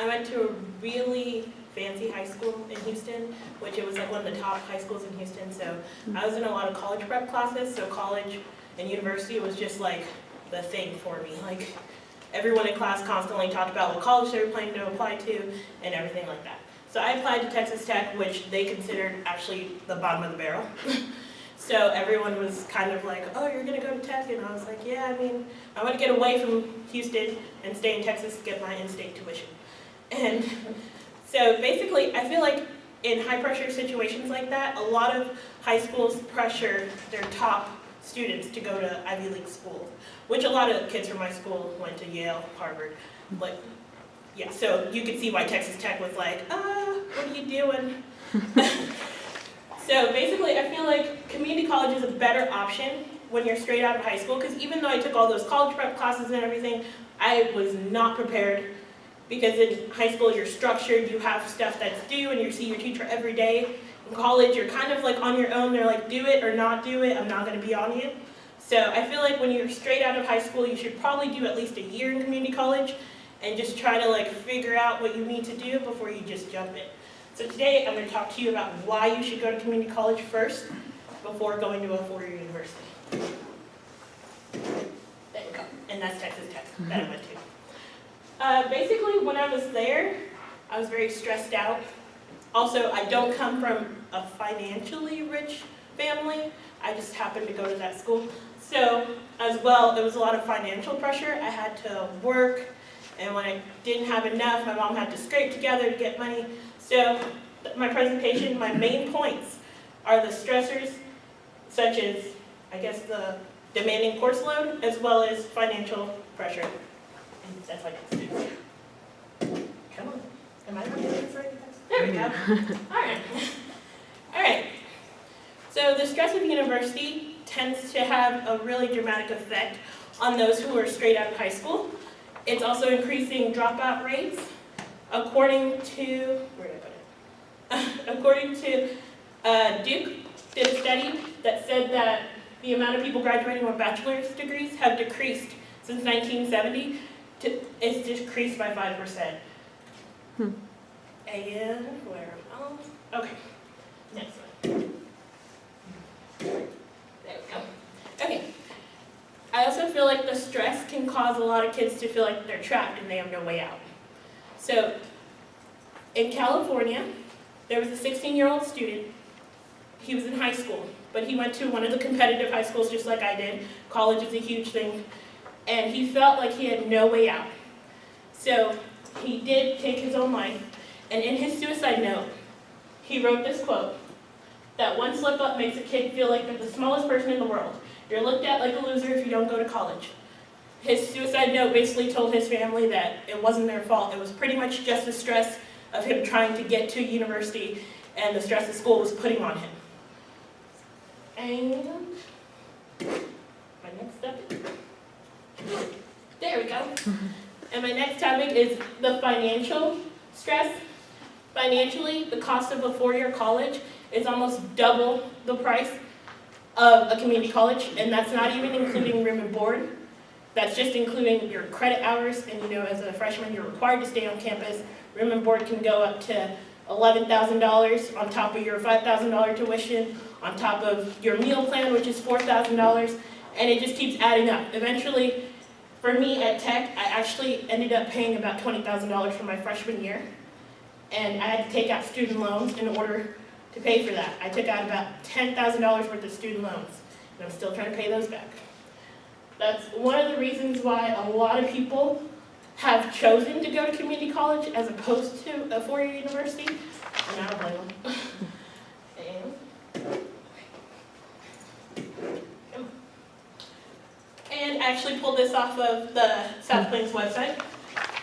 I went to a really fancy high school in Houston, which it was like one of the top high schools in Houston. So I was in a lot of college prep classes. So college and university was just like the thing for me. Like everyone in class constantly talked about what college they were planning to apply to and everything like that. So I applied to Texas Tech, which they considered actually the bottom of the barrel. So everyone was kind of like, oh, you're going to go to Tech? And I was like, yeah, I mean, I want to get away from Houston and stay in Texas to get my in-state tuition. And so basically, I feel like in high-pressure situations like that, a lot of high schools pressure their top students to go to Ivy League schools, which a lot of kids from my school went to Yale, Harvard. Like, yeah, so you could see why Texas Tech was like, what are you doing? So basically, I feel like community college is a better option when you're straight out of high school, because even though I took all those college prep classes and everything, I was not prepared, because in high school you're structured, you have stuff that's due, and you see your teacher every day. In college, you're kind of like on your own. They're like, do it or not do it, I'm not going to be on you. So I feel like when you're straight out of high school, you should probably do at least a year in community college, and just try to like figure out what you need to do before you just jump in. So today I'm going to talk to you about why you should go to community college first before going to a four-year university. There you go. And that's Texas Tech that I went to. Basically, when I was there, I was very stressed out. Also, I don't come from a financially rich family. I just happened to go to that school. So as well, there was a lot of financial pressure. I had to work, and when I didn't have enough, my mom had to scrape together to get money. So my presentation, my main points are the stressors, such as, I guess, the demanding course load, as well as financial pressure. And that's like students. Come on. Am I not doing this right? There we go. All right. All right. So the stress of university tends to have a really dramatic effect on those who are straight out of high school. It's also increasing dropout rates. According to, where did I put it? According to Duke did a study that said that the amount of people graduating with bachelor's degrees have decreased since 1970. It's decreased by 5%. And where? Oh, okay. Next one. There we go. Okay. I also feel like the stress can cause a lot of kids to feel like they're trapped and they have no way out. So, in California, there was a 16-year-old student. He was in high school, but he went to one of the competitive high schools just like I did. College is a huge thing. And he felt like he had no way out. So, he did take his own life. And in his suicide note, he wrote this quote, that one slip up makes a kid feel like they're the smallest person in the world. You're looked at like a loser if you don't go to college. His suicide note basically told his family that it wasn't their fault. It was pretty much just the stress of him trying to get to university and the stress the school was putting on him. And my next step, there we go. And my next topic is the financial stress. Financially, the cost of a four-year college is almost double the price of a community college, and that's not even including room and board. That's just including your credit hours, and as a freshman, you're required to stay on campus. Room and board can go up to $11,000 on top of your $5,000 tuition, on top of your meal plan, which is $4,000, and it just keeps adding up. Eventually, for me at Tech, I actually ended up paying about $20,000 for my freshman year, and I had to take out student loans in order to pay for that. I took out about $10,000 worth of student loans, and I'm still trying to pay those back. That's one of the reasons why a lot of people have chosen to go to community college as opposed to a four-year university, and I don't blame them. And I actually pulled this off of the South Plains website,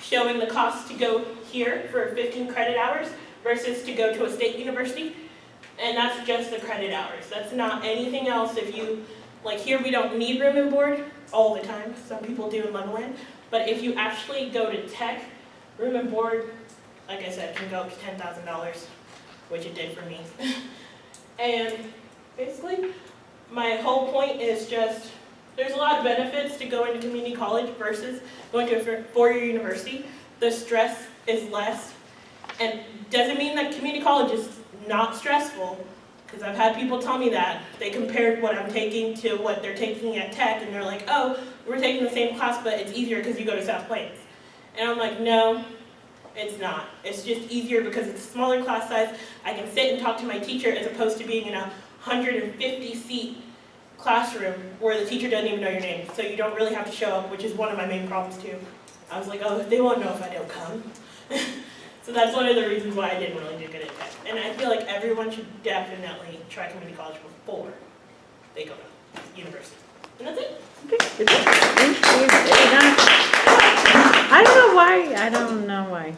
showing the cost to go here for 15 credit hours versus to go to a state university. And that's just the credit hours. That's not anything else. If you, like here we don't need room and board all the time. Some people do in Levelland. But if you actually go to Tech, room and board, like I said, can go up to $10,000, which it did for me. And basically, my whole point is just, there's a lot of benefits to going to community college versus going to a four-year university. the stress is less. And doesn't mean that community college is not stressful, because I've had people tell me that. They compared what I'm taking to what they're taking at Tech, and they're like, oh, we're taking the same class, but it's easier because you go to South Plains. And I'm like, no, it's not. It's just easier because it's a smaller class size. I can sit and talk to my teacher as opposed to being in a 150-seat classroom where the teacher doesn't even know your name. So you don't really have to show up, which is one of my main problems too. I was like, oh, they won't know if I don't come. So that's one of the reasons why I didn't really do good at Tech. And I feel like everyone should definitely try community college before they go to university. And that's it. Okay, good job. Thank you. I don't know why. I don't know why.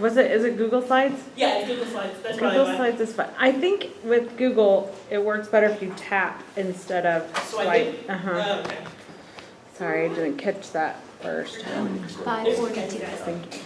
Is it Google Slides? Yeah, it's Google Slides. That's probably Google why. Slides is fun. I think with Google, it works better if you tap instead of swipe. Swiping? Uh-huh. Oh, okay. Sorry, I didn't catch that first. There's one guy, you guys. Thank you.